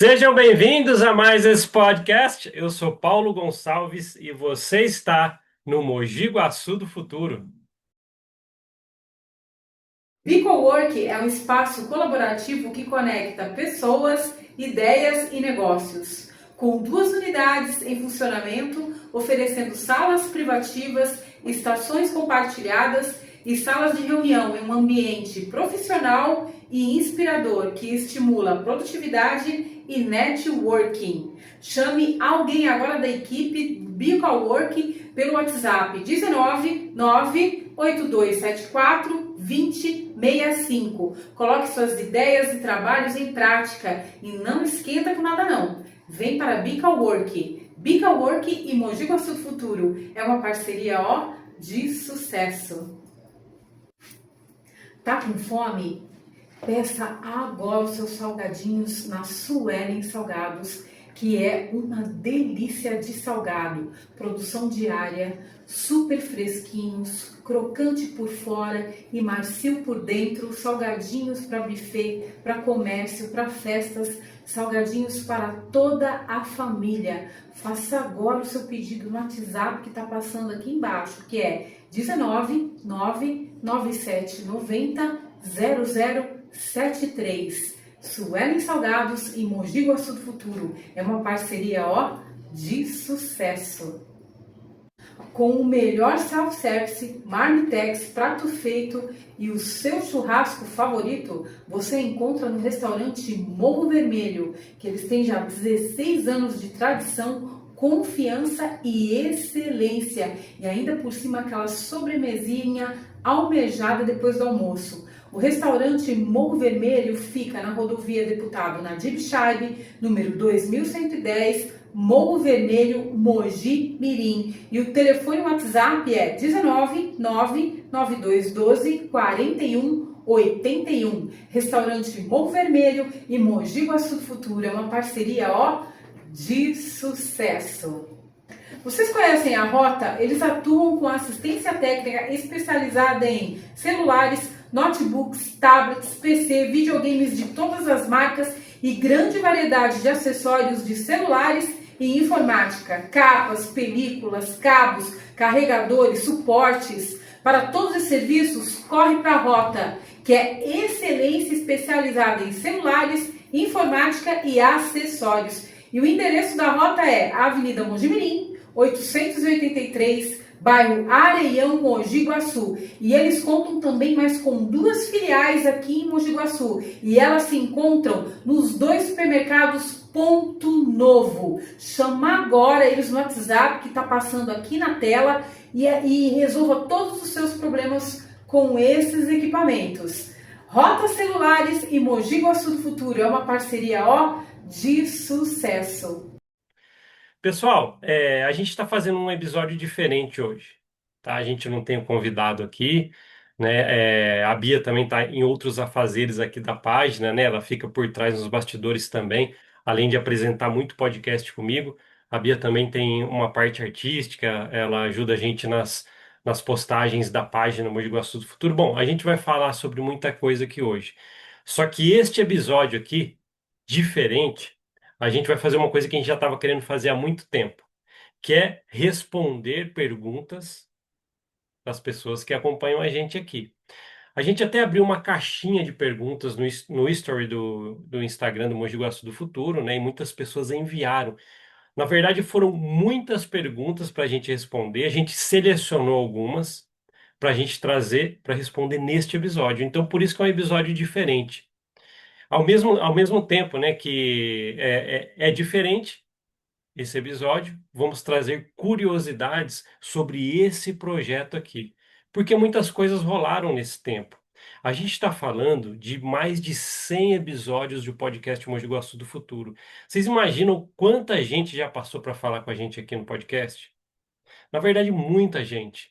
Sejam bem-vindos a mais esse podcast. Eu sou Paulo Gonçalves e você está no Mogi Guaçu do Futuro. BeCowork é um espaço colaborativo que conecta pessoas, ideias e negócios. Com 2 unidades em funcionamento, oferecendo salas privativas, estações compartilhadas e salas de reunião em um ambiente profissional e inspirador que estimula produtividade e networking. Chame alguém agora da equipe BeCowork pelo WhatsApp 19 98274 2065. Coloque suas ideias e trabalhos em prática e não esquenta com nada não. Vem para Bica Work. Bica Work e Mogi Guaçu do Futuro. É uma parceria de sucesso. Tá com fome? Peça agora os seus salgadinhos na Suelen Salgados, que é uma delícia de salgado. Produção diária, super fresquinhos, crocante por fora e macio por dentro. Salgadinhos para buffet, para comércio, para festas. Salgadinhos para toda a família. Faça agora o seu pedido no WhatsApp que está passando aqui embaixo, que é 19 99790 0073. Suelen Salgados e Mogi Guaçu do Futuro. É uma parceria de sucesso. Com o melhor self-service, marmitex, prato feito e o seu churrasco favorito, você encontra no restaurante Morro Vermelho, que eles têm já 16 anos de tradição, confiança e excelência. E ainda por cima aquela sobremesinha almejada depois do almoço. O restaurante Morro Vermelho fica na rodovia Deputado Nadib Shaibe, número 2110, Morro Vermelho, Mogi Mirim. E o telefone WhatsApp é 19 99212 4181. Restaurante Morro Vermelho e Mogi Guaçu do Futuro. É uma parceria de sucesso. Vocês conhecem a Rota? Eles atuam com assistência técnica especializada em celulares, notebooks, tablets, PC, videogames de todas as marcas e grande variedade de acessórios de celulares e informática, capas, películas, cabos, carregadores, suportes. Para todos os serviços, corre para a Rota, que é excelência especializada em celulares, informática e acessórios. E o endereço da Rota é Avenida Mogi Mirim, 883, bairro Areião, Mogi Guaçu. E eles contam também mais com 2 filiais aqui em Mogi Guaçu. E elas se encontram nos 2 supermercados Ponto Novo. Chama agora eles no WhatsApp que está passando aqui na tela e resolva todos os seus problemas com esses equipamentos. Rota Celulares e Mogi Guaçu do Futuro é uma parceria de sucesso. Pessoal, a gente está fazendo um episódio diferente hoje, tá? A gente não tem um convidado aqui, né? A Bia também está em outros afazeres aqui da página, né? Ela fica por trás nos bastidores também, além de apresentar muito podcast comigo. A Bia também tem uma parte artística, ela ajuda a gente nas postagens da página Mogi Guaçu do Futuro. Bom, a gente vai falar sobre muita coisa aqui hoje. Só que este episódio aqui, diferente, a gente vai fazer uma coisa que a gente já estava querendo fazer há muito tempo, que é responder perguntas das pessoas que acompanham a gente aqui. A gente até abriu uma caixinha de perguntas no story do Instagram do Mogi Guaçu do Futuro, né? E muitas pessoas enviaram. Na verdade, foram muitas perguntas para a gente responder. A gente selecionou algumas para a gente trazer para responder neste episódio. Então, por isso que é um episódio diferente. Ao mesmo tempo, né, que é diferente esse episódio, vamos trazer curiosidades sobre esse projeto aqui, porque muitas coisas rolaram nesse tempo. A gente está falando de mais de 100 episódios do podcast Mogi Guaçu do Futuro. Vocês imaginam quanta gente já passou para falar com a gente aqui no podcast? Na verdade, muita gente.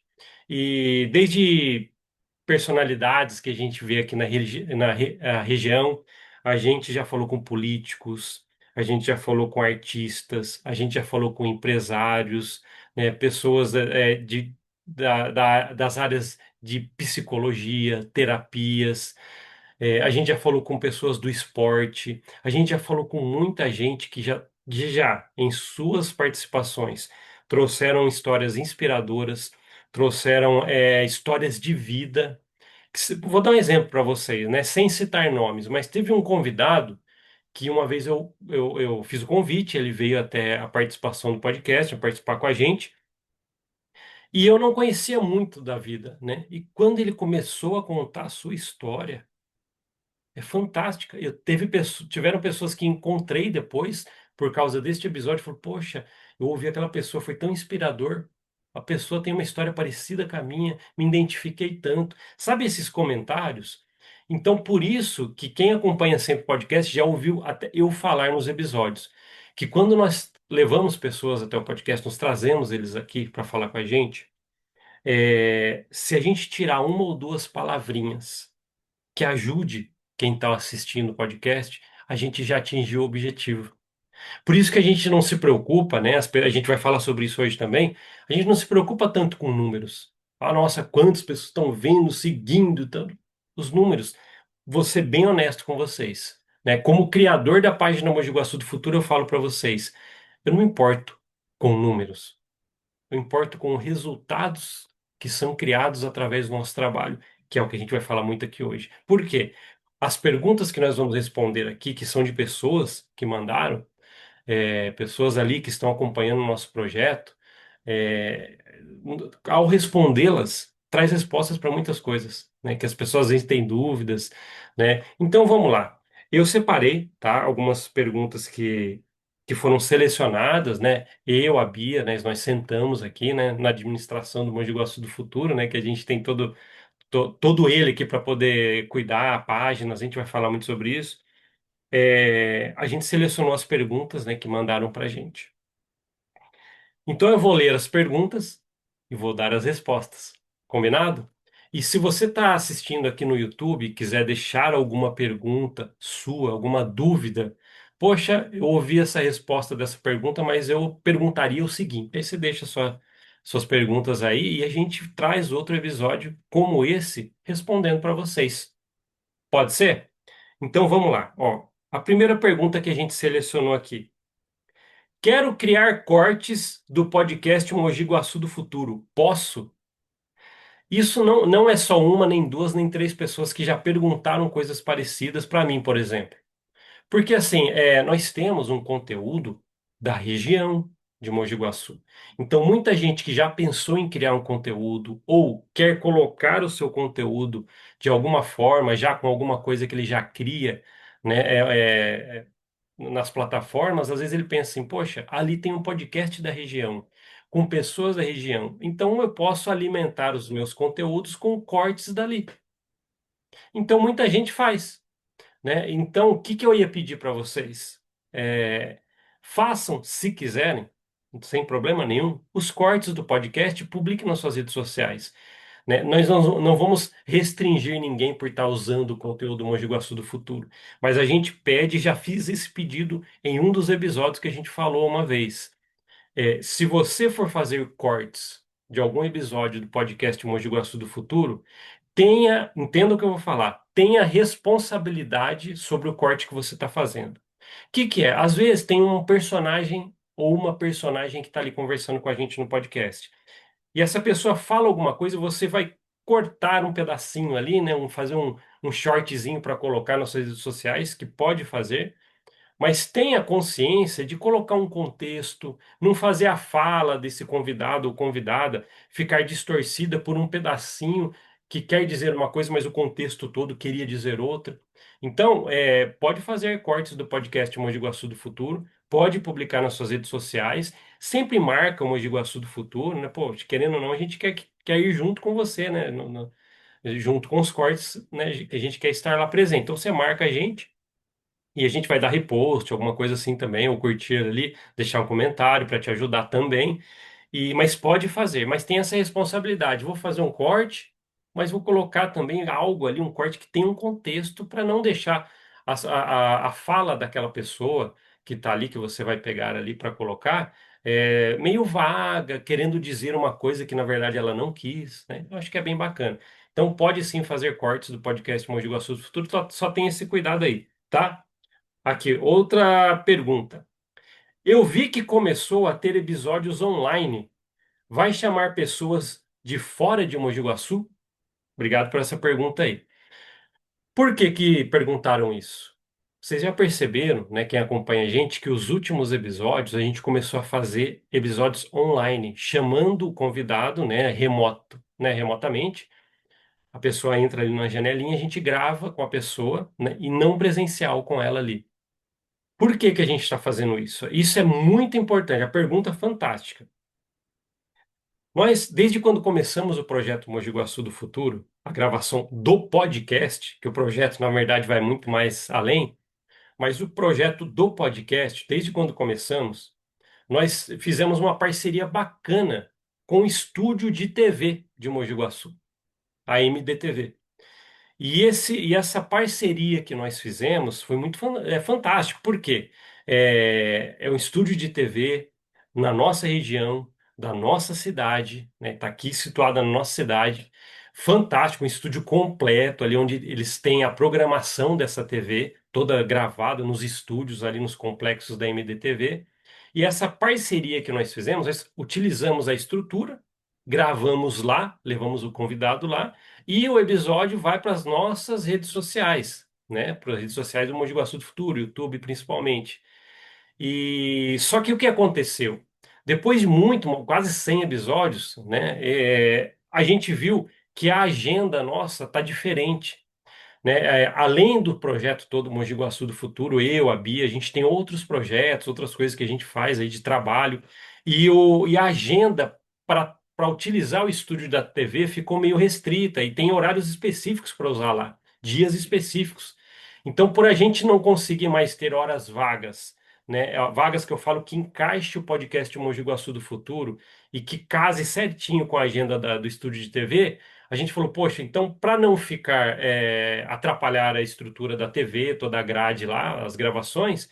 E desde personalidades que a gente vê aqui na região. A gente já falou com políticos, a gente já falou com artistas, a gente já falou com empresários, né, pessoas das áreas de psicologia, terapias. A gente já falou com pessoas do esporte, a gente já falou com muita gente que já em suas participações, trouxeram histórias inspiradoras, trouxeram histórias de vida. Vou dar um exemplo para vocês, né? Sem citar nomes, mas teve um convidado que uma vez eu fiz o convite, ele veio até a participação do podcast, a participar com a gente, e eu não conhecia muito da vida, né? E quando ele começou a contar a sua história, é fantástica. Tiveram pessoas que encontrei depois, por causa deste episódio, falaram, poxa, eu ouvi aquela pessoa, foi tão inspirador. A pessoa tem uma história parecida com a minha, me identifiquei tanto. Sabe esses comentários? Então, por isso que quem acompanha sempre o podcast já ouviu até eu falar nos episódios, que quando nós levamos pessoas até o podcast, nós trazemos eles aqui para falar com a gente, se a gente tirar uma ou duas palavrinhas que ajude quem está assistindo o podcast, a gente já atingiu o objetivo. Por isso que a gente não se preocupa, né? A gente vai falar sobre isso hoje também. A gente não se preocupa tanto com números. Ah, nossa, quantas pessoas estão vendo, seguindo, tanto. Os números. Vou ser bem honesto com vocês, né? Como criador da página Mogi Guaçu do Futuro, eu falo para vocês, eu não me importo com números. Eu importo com resultados que são criados através do nosso trabalho, que é o que a gente vai falar muito aqui hoje. Por quê? As perguntas que nós vamos responder aqui, que são de pessoas que mandaram, pessoas ali que estão acompanhando o nosso projeto, é, ao respondê-las, traz respostas para muitas coisas, né? Que as pessoas às vezes têm dúvidas, né? Então vamos lá. Eu separei, tá? Algumas perguntas que foram selecionadas, né? Eu, a Bia, né? Nós sentamos aqui, né? Na administração do Mogi Guaçu do Futuro, né? Que a gente tem todo ele aqui para poder cuidar a página, a gente vai falar muito sobre isso. A gente selecionou as perguntas, né, que mandaram para a gente. Então eu vou ler as perguntas e vou dar as respostas. Combinado? E se você está assistindo aqui no YouTube e quiser deixar alguma pergunta sua, alguma dúvida, poxa, eu ouvi essa resposta dessa pergunta, mas eu perguntaria o seguinte: aí você deixa suas perguntas aí e a gente traz outro episódio como esse respondendo para vocês. Pode ser? Então vamos lá. Ó, a primeira pergunta que a gente selecionou aqui. Quero criar cortes do podcast Mogi Guaçu do Futuro. Posso? Isso não é só uma, nem duas, nem três pessoas que já perguntaram coisas parecidas para mim, por exemplo. Porque assim, nós temos um conteúdo da região de Mogi Guaçu. Então, muita gente que já pensou em criar um conteúdo ou quer colocar o seu conteúdo de alguma forma, já com alguma coisa que ele já cria, né, nas plataformas, às vezes ele pensa assim, poxa, ali tem um podcast da região, com pessoas da região. Então eu posso alimentar os meus conteúdos com cortes dali. Então muita gente faz, né? Então o que que eu ia pedir para vocês? É, façam, se quiserem, sem problema nenhum, os cortes do podcast e publiquem nas suas redes sociais, né? Nós não vamos restringir ninguém por estar usando o conteúdo Mogi Guaçu do Futuro, mas a gente pede, já fiz esse pedido em um dos episódios que a gente falou uma vez. Se você for fazer cortes de algum episódio do podcast Mogi Guaçu do Futuro, entenda o que eu vou falar, tenha responsabilidade sobre o corte que você está fazendo. O que é? Às vezes tem um personagem ou uma personagem que está ali conversando com a gente no podcast e essa pessoa fala alguma coisa, você vai cortar um pedacinho ali, né? Fazer um shortzinho para colocar nas suas redes sociais, que pode fazer, mas tenha consciência de colocar um contexto, não fazer a fala desse convidado ou convidada ficar distorcida por um pedacinho que quer dizer uma coisa, mas o contexto todo queria dizer outra. Então, pode fazer cortes do podcast Mogi Guaçu do Futuro, pode publicar nas suas redes sociais, sempre marca o Mogi Guaçu do Futuro, né? Pô, querendo ou não, a gente quer ir junto com você, né? Junto com os cortes, né? Que a gente quer estar lá presente. Então, você marca a gente. E a gente vai dar repost, alguma coisa assim também, ou curtir ali, deixar um comentário para te ajudar também. Mas pode fazer, mas tem essa responsabilidade. Vou fazer um corte, mas vou colocar também algo ali, um corte que tem um contexto para não deixar a fala daquela pessoa que está ali, que você vai pegar ali para colocar, meio vaga, querendo dizer uma coisa que na verdade ela não quis, né? Eu acho que é bem bacana. Então pode sim fazer cortes do podcast Mogi Guaçu do Futuro, só tem esse cuidado aí, tá? Aqui, outra pergunta. Eu vi que começou a ter episódios online. Vai chamar pessoas de fora de Mogi Guaçu? Obrigado por essa pergunta aí. Por que que perguntaram isso? Vocês já perceberam, né, quem acompanha a gente, que os últimos episódios a gente começou a fazer episódios online, chamando o convidado, né, remotamente. A pessoa entra ali na janelinha, a gente grava com a pessoa, né, e não presencial com ela ali. Por que que a gente está fazendo isso? Isso é muito importante. A pergunta é fantástica. Nós, desde quando começamos o projeto Mogi Guaçu do Futuro, a gravação do podcast, que o projeto, na verdade, vai muito mais além, mas o projeto do podcast, desde quando começamos, nós fizemos uma parceria bacana com o estúdio de TV de Mogi Guaçu, a MDTV. E essa parceria que nós fizemos foi muito fantástico, porque é um estúdio de TV na nossa região, da nossa cidade, né? Está aqui situada na nossa cidade. Fantástico, um estúdio completo, ali onde eles têm a programação dessa TV, toda gravada nos estúdios, ali nos complexos da MDTV. E essa parceria que nós fizemos, nós utilizamos a estrutura, gravamos lá, levamos o convidado lá. E o episódio vai para as nossas redes sociais, né? Para as redes sociais do Mogi Guaçu do Futuro, YouTube principalmente. E só que o que aconteceu? Depois de quase 100 episódios, né? A gente viu que a agenda nossa tá diferente, né? Além do projeto todo Mogi Guaçu do Futuro, eu, a Bia, a gente tem outros projetos, outras coisas que a gente faz aí de trabalho, e a agenda para utilizar o estúdio da TV ficou meio restrita e tem horários específicos para usar lá, dias específicos. Então, por a gente não conseguir mais ter horas vagas, né? Vagas que eu falo que encaixe o podcast Mogi Guaçu do Futuro e que case certinho com a agenda do estúdio de TV, a gente falou, poxa, então para não ficar atrapalhar a estrutura da TV, toda a grade lá, as gravações,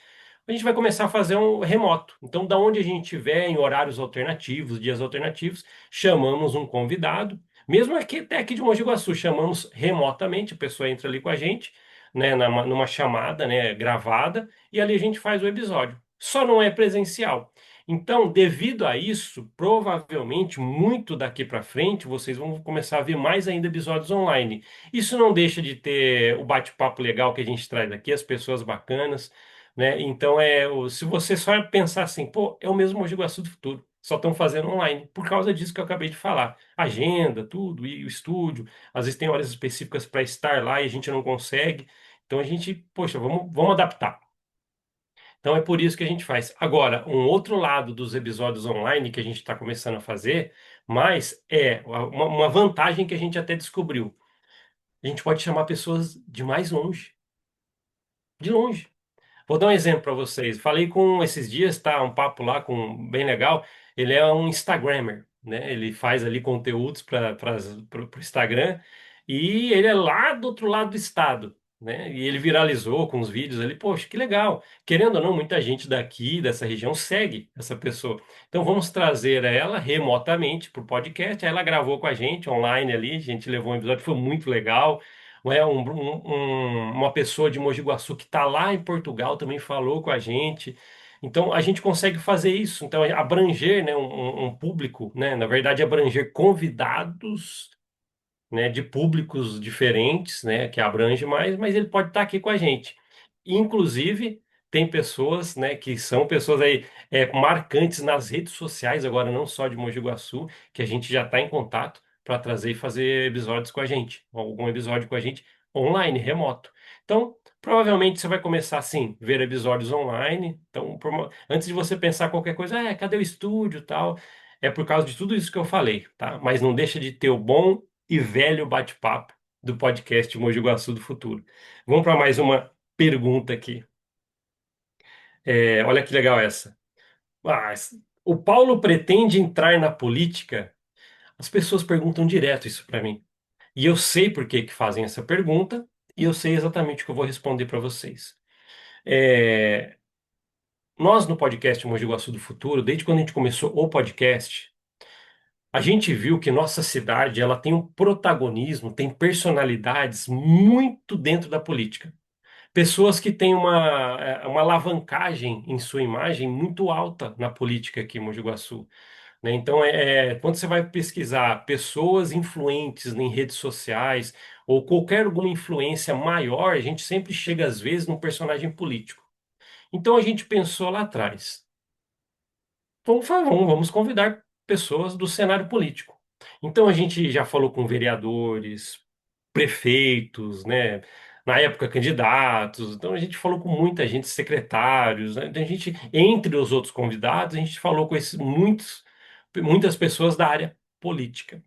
a gente vai começar a fazer um remoto. Então, da onde a gente estiver, em horários alternativos, dias alternativos, chamamos um convidado, mesmo aqui, até aqui de Mogi Guaçu, chamamos remotamente, a pessoa entra ali com a gente, né, numa chamada, né, gravada, e ali a gente faz o episódio. Só não é presencial. Então, devido a isso, provavelmente, muito daqui para frente, vocês vão começar a ver mais ainda episódios online. Isso não deixa de ter o bate-papo legal que a gente traz aqui, as pessoas bacanas, né? Então, se você só pensar assim, pô, é o mesmo Mogi Guaçu do futuro, só estão fazendo online, por causa disso que eu acabei de falar. Agenda, tudo, e o estúdio, às vezes tem horas específicas para estar lá e a gente não consegue. Então, a gente, poxa, vamos adaptar. Então é por isso que a gente faz. Agora, um outro lado dos episódios online que a gente está começando a fazer, mas é uma vantagem que a gente até descobriu. A gente pode chamar pessoas de mais longe, de longe. Vou dar um exemplo para vocês. Falei com esses dias, tá? Um papo lá com bem legal. Ele é um Instagrammer, né? Ele faz ali conteúdos para o Instagram e ele é lá do outro lado do estado, né? E ele viralizou com os vídeos ali. Poxa, que legal! Querendo ou não, muita gente daqui, dessa região, segue essa pessoa. Então vamos trazer ela remotamente para o podcast. Aí ela gravou com a gente online ali. A gente levou um episódio, foi muito legal. Uma pessoa de Mogi Guaçu que está lá em Portugal também falou com a gente. Então, a gente consegue fazer isso. Então, abranger, né, um público, né, na verdade, abranger convidados, né, de públicos diferentes, né, que abrange mais, mas ele pode estar aqui com a gente. Inclusive, tem pessoas, né, que são pessoas aí marcantes nas redes sociais, agora não só de Mogi Guaçu, que a gente já está em contato para trazer e fazer episódios com a gente, algum episódio com a gente online, remoto. Então, provavelmente você vai começar assim, ver episódios online. Então, antes de você pensar qualquer coisa, cadê o estúdio, e tal? É por causa de tudo isso que eu falei, tá? Mas não deixa de ter o bom e velho bate-papo do podcast Mogi Guaçu do Futuro. Vamos para mais uma pergunta aqui. Olha que legal essa. Ah, o Paulo pretende entrar na política? As pessoas perguntam direto isso para mim. E eu sei por que que fazem essa pergunta e eu sei exatamente o que eu vou responder para vocês. É, Nós no podcast Mogi Guaçu do Futuro, desde quando a gente começou o podcast, A gente viu que nossa cidade ela tem um protagonismo, tem personalidades muito dentro da política. Pessoas que têm uma alavancagem em sua imagem muito alta na política aqui em Mogi Guaçu, né? Então, quando você vai pesquisar pessoas influentes em redes sociais ou qualquer alguma influência maior, a gente sempre chega, às vezes, num personagem político. Então, a gente pensou lá atrás, vamos convidar pessoas do cenário político. Então, a gente já falou com vereadores, prefeitos, né? Na época, candidatos. Então, a gente falou com muita gente, secretários, né? Então, a gente, entre os outros convidados, a gente falou com muitas pessoas da área política.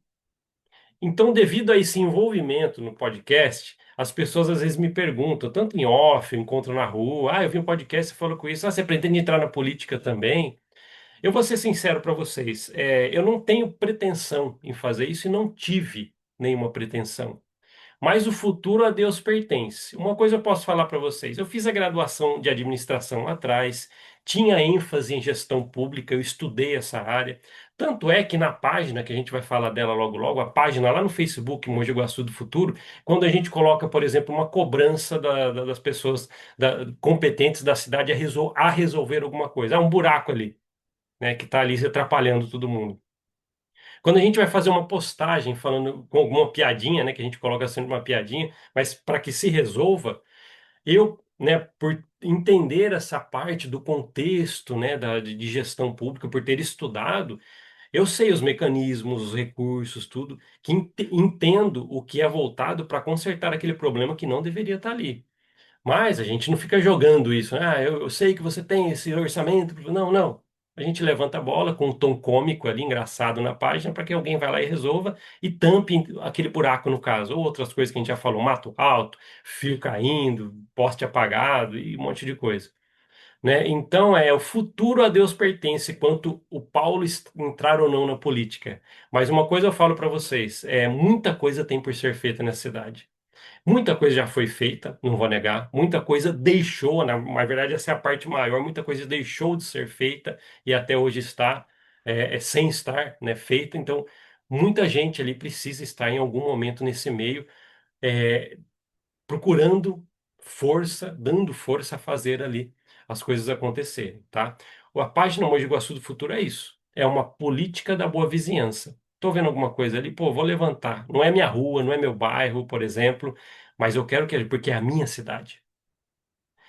Então, devido a esse envolvimento no podcast, as pessoas às vezes me perguntam, tanto em off, encontro na rua, eu vi um podcast, você falou com isso, você pretende entrar na política também? Eu vou ser sincero para vocês, eu não tenho pretensão em fazer isso e não tive nenhuma pretensão. Mas o futuro a Deus pertence. Uma coisa eu posso falar para vocês: eu fiz a graduação de administração lá atrás, tinha ênfase em gestão pública, eu estudei essa área. Tanto é que na página, que a gente vai falar dela logo logo, a página lá no Facebook, Mogi Guaçu do Futuro, quando a gente coloca, por exemplo, uma cobrança das pessoas competentes da cidade a resolver alguma coisa. Há um buraco ali, né, que está ali se atrapalhando todo mundo. Quando a gente vai fazer uma postagem falando com alguma piadinha, né, que a gente coloca sempre uma piadinha, mas para que se resolva, eu, né, por entender essa parte do contexto, né, de gestão pública, por ter estudado, eu sei os mecanismos, os recursos, tudo, que entendo o que é voltado para consertar aquele problema que não deveria estar ali. Mas a gente não fica jogando isso, né? Eu sei que você tem esse orçamento. Não, não. A gente levanta a bola com um tom cômico ali, engraçado na página, para que alguém vá lá e resolva e tampe aquele buraco, no caso. Ou outras coisas que a gente já falou, mato alto, fio caindo, poste apagado e um monte de coisa. Né? Então, o futuro a Deus pertence quanto o Paulo entrar ou não na política. Mas uma coisa eu falo para vocês, muita coisa tem por ser feita nessa cidade. Muita coisa já foi feita, não vou negar. Muita coisa deixou, na verdade, essa é a parte maior. Muita coisa deixou de ser feita e até hoje está sem estar, né, feita. Então, muita gente ali precisa estar em algum momento nesse meio, é, procurando força, dando força a fazer ali as coisas acontecerem, tá? A página Mogi Guaçu do Futuro é isso. É uma política da boa vizinhança. Tô vendo alguma coisa ali, pô, vou levantar. Não é minha rua, não é meu bairro, por exemplo, mas eu quero que porque é a minha cidade.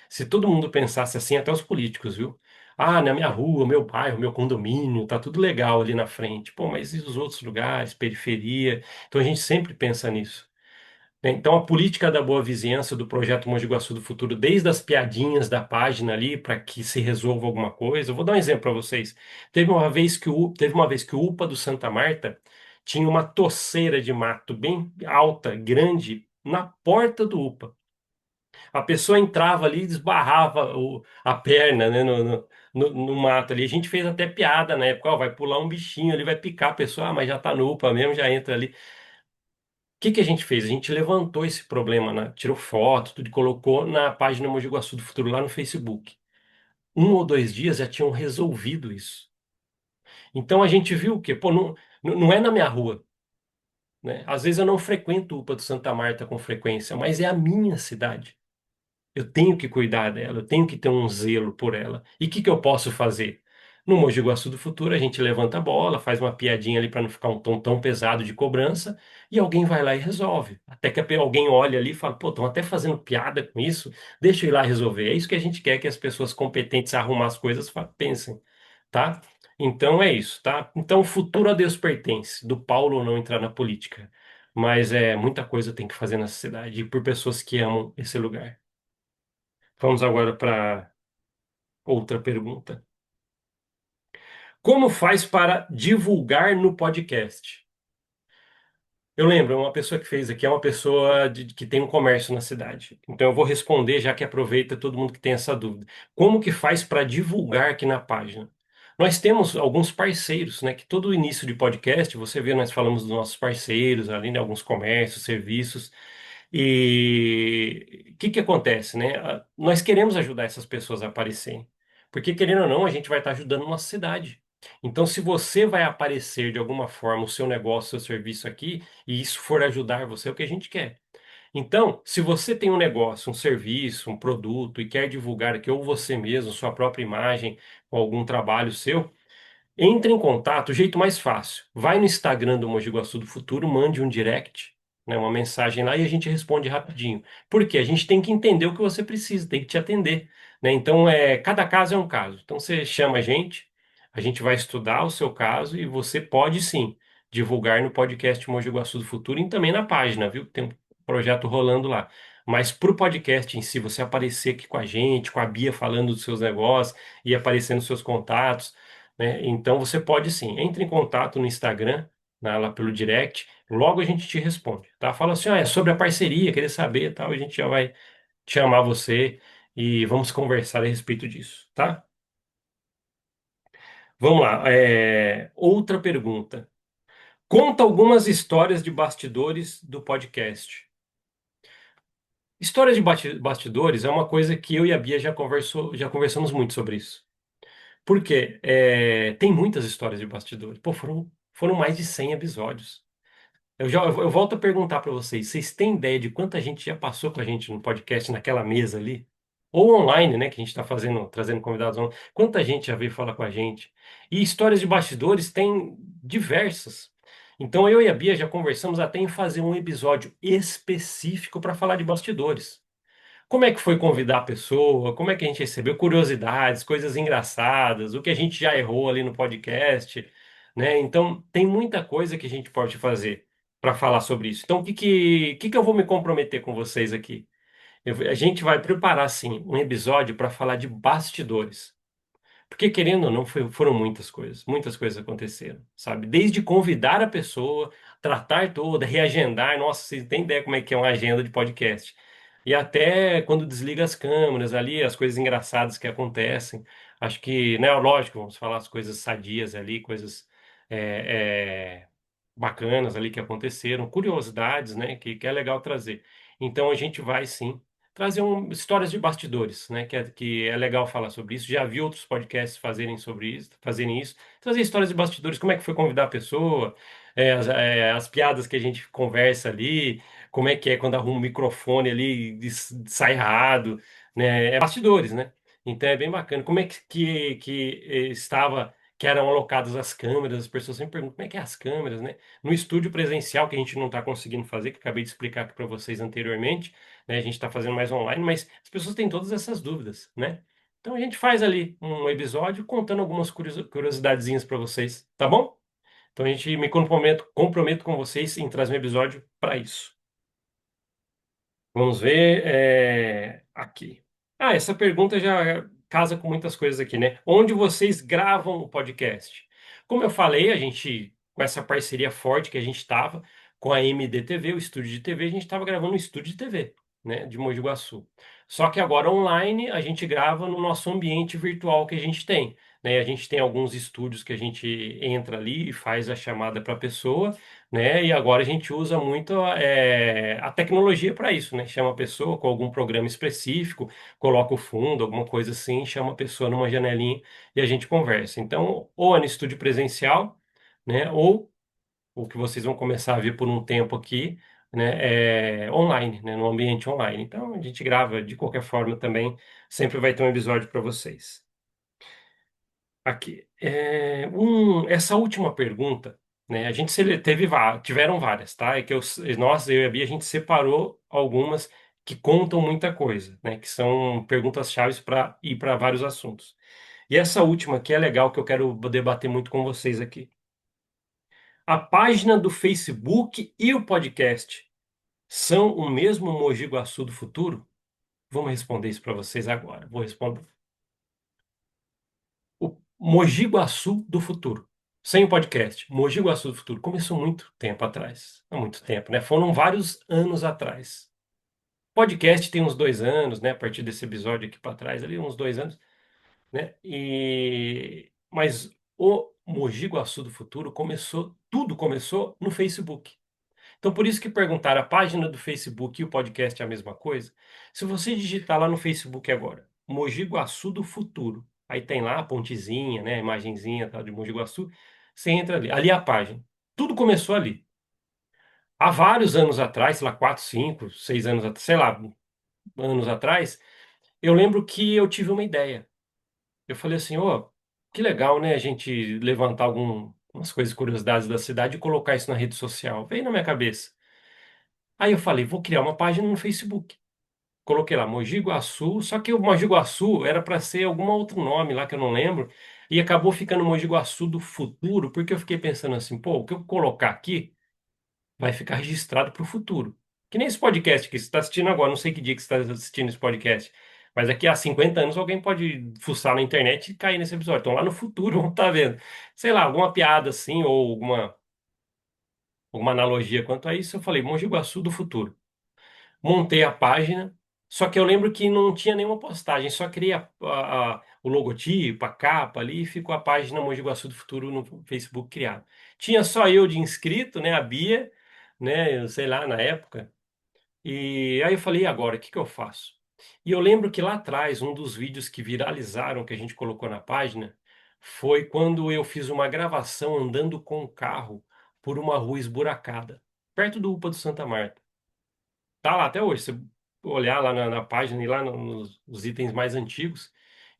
Se todo mundo pensasse assim, até os políticos, viu? Ah, na minha rua, meu bairro, meu condomínio, tá tudo legal ali na frente. Pô, mas e os outros lugares, periferia? Então a gente sempre pensa nisso, né? Então, a política da boa vizinhança do projeto Mogi Guaçu do Futuro, desde as piadinhas da página ali para que se resolva alguma coisa. Eu vou dar um exemplo para vocês. Teve uma vez que o UPA do Santa Marta tinha uma toceira de mato bem alta, grande, na porta do UPA. A pessoa entrava ali e desbarrava a perna, né, no mato ali. A gente fez até piada na época, ó, vai pular um bichinho ali, vai picar a pessoa, mas já tá no UPA mesmo, já entra ali. Que a gente fez? A gente levantou esse problema, né? Tirou foto, tudo e colocou na página Mogi Guaçu do Futuro lá no Facebook. 1 ou 2 dias já tinham resolvido isso. Então a gente viu que, pô, não é na minha rua, né? Às vezes eu não frequento o UPA do Santa Marta com frequência, mas é a minha cidade. Eu tenho que cuidar dela, eu tenho que ter um zelo por ela. E o que eu posso fazer? No Mogi Guaçu do Futuro, a gente levanta a bola, faz uma piadinha ali para não ficar um tom tão pesado de cobrança, e alguém vai lá e resolve. Até que alguém olha ali e fala, pô, estão até fazendo piada com isso, deixa eu ir lá resolver. É isso que a gente quer que as pessoas competentes a arrumar as coisas pensem, tá? Então é isso, tá? Então o futuro a Deus pertence, do Paulo não entrar na política. Mas muita coisa tem que fazer nessa cidade, e por pessoas que amam esse lugar. Vamos agora para outra pergunta. Como faz para divulgar no podcast? Eu lembro, uma pessoa que fez aqui é uma pessoa que tem um comércio na cidade. Então eu vou responder, já que aproveita todo mundo que tem essa dúvida. Como que faz para divulgar aqui na página? Nós temos alguns parceiros, né? Que todo início de podcast, você vê, nós falamos dos nossos parceiros ali, né? Alguns comércios, serviços. E o que que acontece, né? Nós queremos ajudar essas pessoas a aparecerem. Porque, querendo ou não, a gente vai estar ajudando a nossa cidade. Então, se você vai aparecer de alguma forma o seu negócio, o seu serviço aqui, e isso for ajudar você, é o que a gente quer. Então, se você tem um negócio, um serviço, um produto e quer divulgar aqui, ou você mesmo, sua própria imagem, ou algum trabalho seu, entre em contato, o jeito mais fácil. Vai no Instagram do Mogi Guaçu do Futuro, mande um direct, né, uma mensagem lá e a gente responde rapidinho. Porque a gente tem que entender o que você precisa, tem que te atender, né? Então, cada caso é um caso. Então, você chama a gente vai estudar o seu caso e você pode sim divulgar no podcast Mogi Guaçu do Futuro e também na página, viu? Tem um projeto rolando lá. Mas para o podcast em si, você aparecer aqui com a gente, com a Bia falando dos seus negócios e aparecendo os seus contatos, né? Então você pode sim, entre em contato no Instagram, lá pelo direct, logo a gente te responde, tá? Fala assim, é sobre a parceria, querer saber, tal, a gente já vai chamar você e vamos conversar a respeito disso, tá? Vamos lá, outra pergunta. Conta algumas histórias de bastidores do podcast. Histórias de bastidores é uma coisa que eu e a Bia já conversamos muito sobre isso. Porque tem muitas histórias de bastidores. Pô, foram mais de 100 episódios. Eu volto a perguntar para vocês: vocês têm ideia de quanta gente já passou com a gente no podcast, naquela mesa ali? Ou online, né? Que a gente está fazendo, trazendo convidados online. Quanta gente já veio falar com a gente? E histórias de bastidores tem diversas. Então eu e a Bia já conversamos até em fazer um episódio específico para falar de bastidores. Como é que foi convidar a pessoa? Como é que a gente recebeu curiosidades, coisas engraçadas, o que a gente já errou ali no podcast, né? Então, tem muita coisa que a gente pode fazer para falar sobre isso. Então, o que que eu vou me comprometer com vocês aqui? A gente vai preparar, sim, um episódio para falar de bastidores. Porque, querendo ou não, foram muitas coisas aconteceram, sabe? Desde convidar a pessoa, tratar toda, reagendar. Nossa, vocês têm ideia como é que é uma agenda de podcast. E até quando desliga as câmeras ali, as coisas engraçadas que acontecem. Acho que, né, lógico, vamos falar as coisas sadias ali, coisas é, é, bacanas ali que aconteceram, curiosidades, né, que é legal trazer. Então a gente vai sim trazer histórias de bastidores, né? Que é legal falar sobre isso. Já vi outros podcasts fazerem isso. Trazer histórias de bastidores, como é que foi convidar a pessoa, as piadas que a gente conversa ali, como é que é quando arruma um microfone ali e sai errado, né? É bastidores, né? Então é bem bacana. Como é que eram alocadas as câmeras? As pessoas sempre perguntam como é que é as câmeras, né? No estúdio presencial que a gente não está conseguindo fazer, que eu acabei de explicar aqui para vocês anteriormente, né? A gente está fazendo mais online, mas as pessoas têm todas essas dúvidas, né? Então a gente faz ali um episódio contando algumas curiosidadezinhas para vocês, tá bom? Então a gente comprometo com vocês em trazer um episódio para isso. Vamos ver aqui. Ah, essa pergunta já casa com muitas coisas aqui, né? Onde vocês gravam o podcast? Como eu falei, a gente, com essa parceria forte que a gente estava com a MDTV, o estúdio de TV, a gente estava gravando no estúdio de TV, né, de Mogi Guaçu. Só que agora online a gente grava no nosso ambiente virtual que a gente tem, né? A gente tem alguns estúdios que a gente entra ali e faz a chamada para a pessoa, né? E agora a gente usa muito a tecnologia para isso, né? Chama a pessoa com algum programa específico, coloca o fundo, alguma coisa assim, chama a pessoa numa janelinha e a gente conversa. Então, ou é no estúdio presencial, né? Ou o que vocês vão começar a ver por um tempo aqui, né? É online, né? No ambiente online. Então, a gente grava de qualquer forma também, sempre vai ter um episódio para vocês. Aqui. Essa última pergunta, né? A gente tiveram várias, tá? É que eu e a Bia, a gente separou algumas que contam muita coisa, né? Que são perguntas-chaves para ir para vários assuntos. E essa última aqui é legal, que eu quero debater muito com vocês aqui. A página do Facebook e o podcast são o mesmo Mogi Guaçu do futuro? Vamos responder isso para vocês agora. Vou responder. O Mogi Guaçu do futuro. Sem o podcast. Mogi Guaçu do futuro. Começou muito tempo atrás. Há muito tempo, né? Foram vários anos atrás. Podcast tem uns 2 anos, né? A partir desse episódio aqui para trás, ali, uns 2 anos, né? Mas o Mogi Guaçu do futuro tudo começou no Facebook. Então, por isso que perguntaram, a página do Facebook e o podcast é a mesma coisa? Se você digitar lá no Facebook agora, Mogi Guaçu do futuro, Aí tem lá a pontezinha, né? A imagenzinha tal, de Mogi Guaçu. Você entra ali. Ali é a página. Tudo começou ali. Há vários anos atrás, sei lá, 4, 5, 6 anos, sei lá, anos atrás, eu lembro que eu tive uma ideia. Eu falei assim, ô, que legal, né? A gente levantar algumas coisas, curiosidades da cidade e colocar isso na rede social. Veio na minha cabeça. Aí eu falei, vou criar uma página no Facebook. Coloquei lá Mogi Guaçu, só que o Mogi Guaçu era para ser algum outro nome lá que eu não lembro, e acabou ficando Mogi Guaçu do futuro, porque eu fiquei pensando assim, pô, o que eu colocar aqui vai ficar registrado para o futuro. Que nem esse podcast que você está assistindo agora, não sei que dia que você está assistindo esse podcast, mas daqui a 50 anos alguém pode fuçar na internet e cair nesse episódio. Então lá no futuro vão estar vendo, sei lá, alguma piada assim, ou alguma analogia quanto a isso, eu falei Mogi Guaçu do futuro. Montei a página, só que eu lembro que não tinha nenhuma postagem, só criei o logotipo, a capa ali, e ficou a página Mogi Guaçu do Futuro no Facebook criada. Tinha só eu de inscrito, né, a Bia, né, eu sei lá, na época. E aí eu falei, e agora, o que que eu faço? E eu lembro que lá atrás, um dos vídeos que viralizaram, que a gente colocou na página, foi quando eu fiz uma gravação andando com o carro por uma rua esburacada, perto do UPA do Santa Marta. Tá lá até hoje. Você olhar lá na página e lá nos itens mais antigos.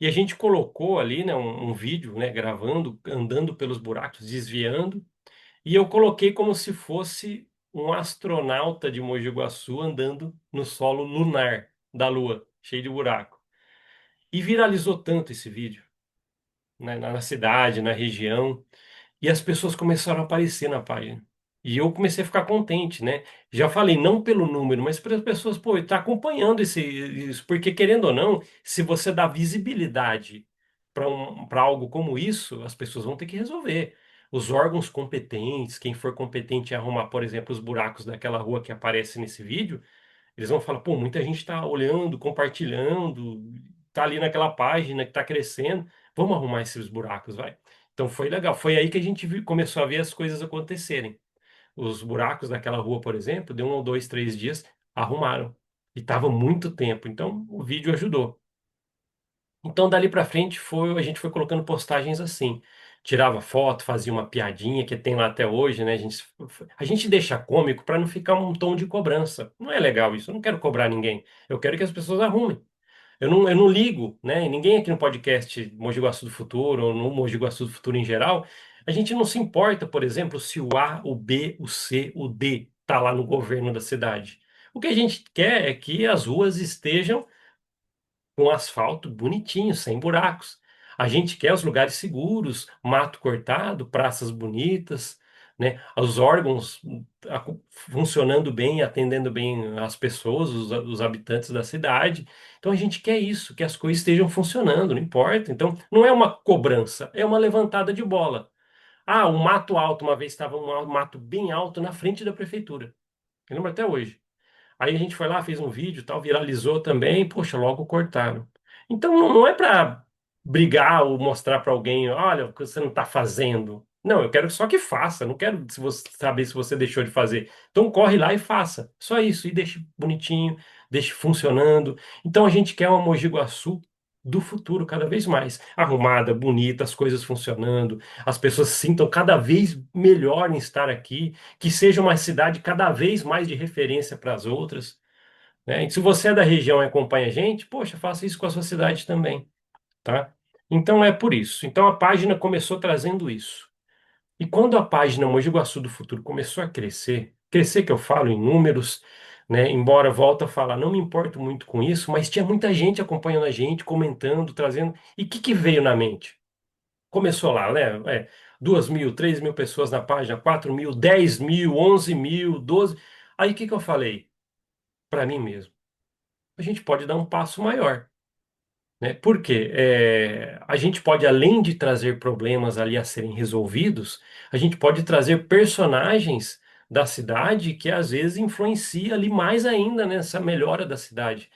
E a gente colocou ali, né, um vídeo, né, gravando, andando pelos buracos, desviando. E eu coloquei como se fosse um astronauta de Mogi Guaçu andando no solo lunar da Lua, cheio de buraco. E viralizou tanto esse vídeo, né, na cidade, na região. E as pessoas começaram a aparecer na página. E eu comecei a ficar contente, né? Já falei, não pelo número, mas para as pessoas, pô, está acompanhando isso, porque querendo ou não, se você dá visibilidade para algo como isso, as pessoas vão ter que resolver. Os órgãos competentes, quem for competente em arrumar, por exemplo, os buracos daquela rua que aparece nesse vídeo, eles vão falar, pô, muita gente está olhando, compartilhando, tá ali naquela página que está crescendo, vamos arrumar esses buracos, vai. Então foi legal. Foi aí que a gente começou a ver as coisas acontecerem. Os buracos daquela rua, por exemplo, deu 1 ou 2, 3 dias, arrumaram. E tava muito tempo. Então o vídeo ajudou. Então dali pra frente a gente foi colocando postagens assim. Tirava foto, fazia uma piadinha que tem lá até hoje, né? A gente deixa cômico para não ficar um tom de cobrança. Não é legal isso. Eu não quero cobrar ninguém. Eu quero que as pessoas arrumem. Eu não ligo, né? E ninguém aqui no podcast Mogi Guaçu do Futuro, ou no Mogi Guaçu do Futuro em geral, a gente não se importa, por exemplo, se o A, o B, o C, o D tá lá no governo da cidade. O que a gente quer é que as ruas estejam com asfalto bonitinho, sem buracos. A gente quer os lugares seguros, mato cortado, praças bonitas, né? Os órgãos funcionando bem, atendendo bem as pessoas, os habitantes da cidade. Então a gente quer isso, que as coisas estejam funcionando, não importa. Então não é uma cobrança, é uma levantada de bola. Ah, o mato alto, uma vez estava um mato bem alto na frente da prefeitura. Eu lembro até hoje. Aí a gente foi lá, fez um vídeo, e tal, viralizou também, poxa, logo cortaram. Então não é para brigar ou mostrar para alguém, olha, o que você não está fazendo. Não, eu quero só que faça, não quero saber se você deixou de fazer. Então corre lá e faça. Só isso, e deixe bonitinho, deixe funcionando. Então a gente quer uma Mogi Guaçu do futuro cada vez mais. Arrumada, bonita, as coisas funcionando, as pessoas se sintam cada vez melhor em estar aqui, que seja uma cidade cada vez mais de referência para as outras, né? E se você é da região e acompanha a gente, poxa, faça isso com a sua cidade também, tá? Então é por isso. Então a página começou trazendo isso. E quando a página Mogi Guaçu do Futuro começou a crescer, crescer que eu falo em números, né? Embora volto a falar, não me importo muito com isso, mas tinha muita gente acompanhando a gente, comentando, trazendo. E o que que veio na mente? Começou lá, né? 2.000, 3.000 pessoas na página, 4.000, 10.000, 11.000, 12. Aí o que que eu falei? Para mim mesmo. A gente pode dar um passo maior, né? Por quê? A gente pode, além de trazer problemas ali a serem resolvidos, a gente pode trazer personagens da cidade que às vezes influencia ali mais ainda nessa melhora da cidade.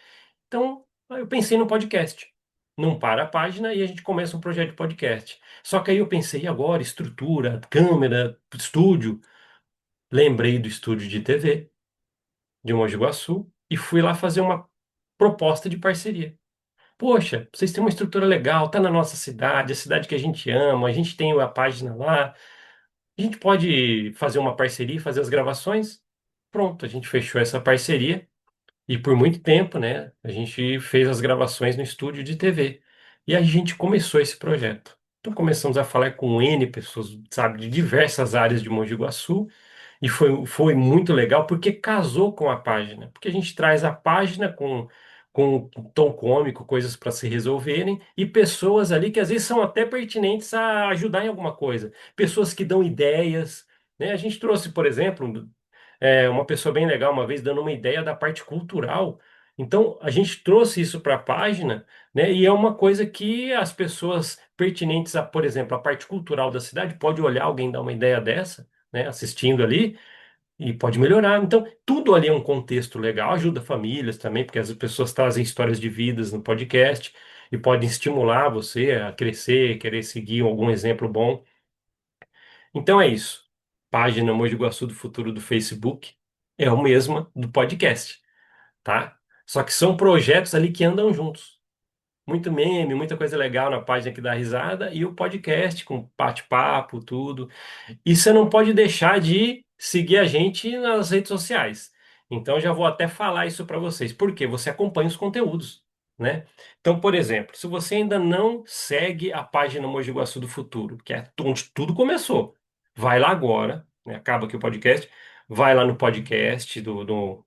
Então, aí eu pensei no podcast. Não para a página e a gente começa um projeto de podcast. Só que aí eu pensei, e agora, estrutura, câmera, estúdio. Lembrei do estúdio de TV de Mogi Guaçu e fui lá fazer uma proposta de parceria. Poxa, vocês têm uma estrutura legal, tá na nossa cidade, a cidade que a gente ama, a gente tem a página lá, a gente pode fazer uma parceria, e fazer as gravações? Pronto, a gente fechou essa parceria. E por muito tempo, né, a gente fez as gravações no estúdio de TV. E a gente começou esse projeto. Então começamos a falar com N pessoas, sabe, de diversas áreas de Mogi Guaçu. E foi muito legal porque casou com a página. Porque a gente traz a página com um tom cômico, coisas para se resolverem, e pessoas ali que às vezes são até pertinentes a ajudar em alguma coisa. Pessoas que dão ideias, né? A gente trouxe, por exemplo, uma pessoa bem legal uma vez dando uma ideia da parte cultural. Então, a gente trouxe isso para a página, né? E é uma coisa que as pessoas pertinentes a, por exemplo, a parte cultural da cidade pode olhar alguém dar uma ideia dessa, né? Assistindo ali e pode melhorar. Então, tudo ali é um contexto legal, ajuda famílias também, porque as pessoas trazem histórias de vidas no podcast e podem estimular você a crescer, querer seguir algum exemplo bom. Então é isso. Página Mogi Guaçu do Futuro do Facebook é a mesma do podcast, tá? Só que são projetos ali que andam juntos. Muito meme, muita coisa legal na página que dá risada e o podcast com bate-papo, tudo. E você não pode deixar de seguir a gente nas redes sociais. Então já vou até falar isso para vocês, porque você acompanha os conteúdos, né? Então, por exemplo, se você ainda não segue a página Mogi Guaçu do Futuro, que é onde tudo começou, vai lá agora, né? Acaba aqui o podcast, vai lá no podcast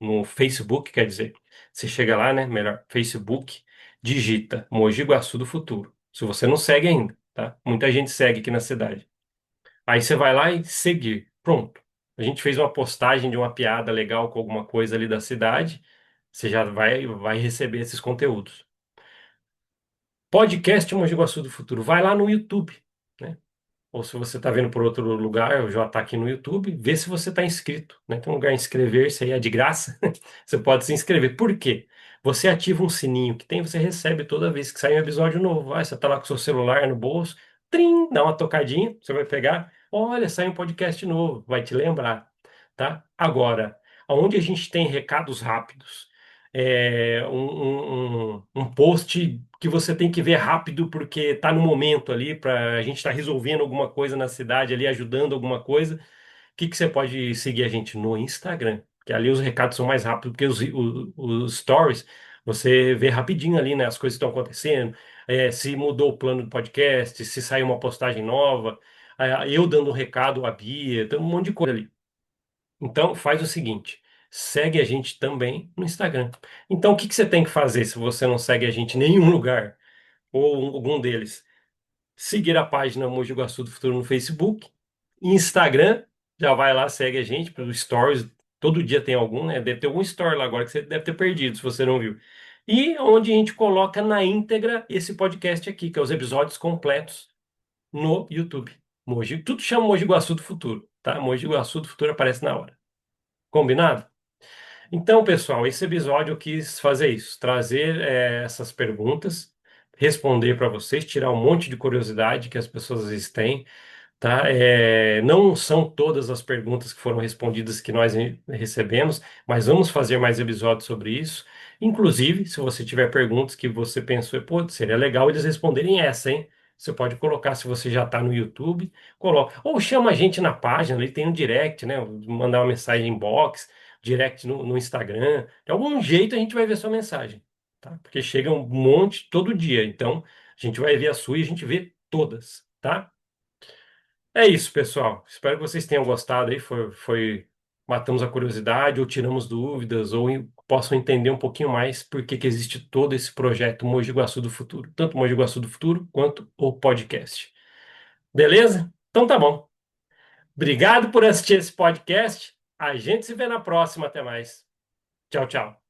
no Facebook, quer dizer, você chega lá, né? Melhor, Facebook, digita Mogi Guaçu do Futuro. Se você não segue ainda, tá? Muita gente segue aqui na cidade. Aí você vai lá e seguir. Pronto. A gente fez uma postagem de uma piada legal com alguma coisa ali da cidade. Você já vai receber esses conteúdos. Podcast Mogi Guaçu do Futuro. Vai lá no YouTube, né? Ou se você está vendo por outro lugar, já está aqui no YouTube, vê se você está inscrito, né? Tem um lugar em inscrever-se aí é de graça. Você pode se inscrever. Por quê? Você ativa um sininho que tem, você recebe toda vez que sai um episódio novo. Você está lá com o seu celular no bolso, trim, dá uma tocadinha, você vai pegar, olha, sai um podcast novo, vai te lembrar, tá? Agora, onde a gente tem recados rápidos, um post que você tem que ver rápido porque está no momento ali, para a gente estar resolvendo alguma coisa na cidade ali, ajudando alguma coisa. Que você pode seguir a gente no Instagram? Que ali os recados são mais rápidos, porque os stories você vê rapidinho ali, né? As coisas que estão acontecendo, se mudou o plano do podcast, se saiu uma postagem nova, eu dando um recado à Bia, tem um monte de coisa ali. Então, faz o seguinte, segue a gente também no Instagram. Então, o que você tem que fazer se você não segue a gente em nenhum lugar, ou algum deles? Seguir a página Mogi Guaçu do Futuro no Facebook, Instagram, já vai lá, segue a gente pelos stories, todo dia tem algum, né? Deve ter algum story lá agora que você deve ter perdido, se você não viu. E onde a gente coloca na íntegra esse podcast aqui, que é os episódios completos no YouTube. Mogi, tudo chama Mogi Guaçu do Futuro, tá? Mogi Guaçu do Futuro aparece na hora. Combinado? Então, pessoal, esse episódio eu quis fazer isso, trazer essas perguntas, responder para vocês, tirar um monte de curiosidade que as pessoas às vezes têm, tá? Não são todas as perguntas que foram respondidas que nós recebemos, mas vamos fazer mais episódios sobre isso. Inclusive, se você tiver perguntas que você pensou, pô, seria legal eles responderem essa, hein? Você pode colocar se você já está no YouTube, coloca. Ou chama a gente na página, ali tem um direct, né? Mandar uma mensagem inbox, direct no Instagram. De algum jeito a gente vai ver sua mensagem, tá? Porque chega um monte todo dia. Então, a gente vai ver a sua e a gente vê todas, tá? É isso, pessoal. Espero que vocês tenham gostado aí. Matamos a curiosidade, ou tiramos dúvidas, ou possam entender um pouquinho mais por que que existe todo esse projeto Mogi Guaçu do Futuro, tanto Mogi Guaçu do Futuro quanto o podcast. Beleza? Então tá bom. Obrigado por assistir esse podcast. A gente se vê na próxima. Até mais. Tchau, tchau.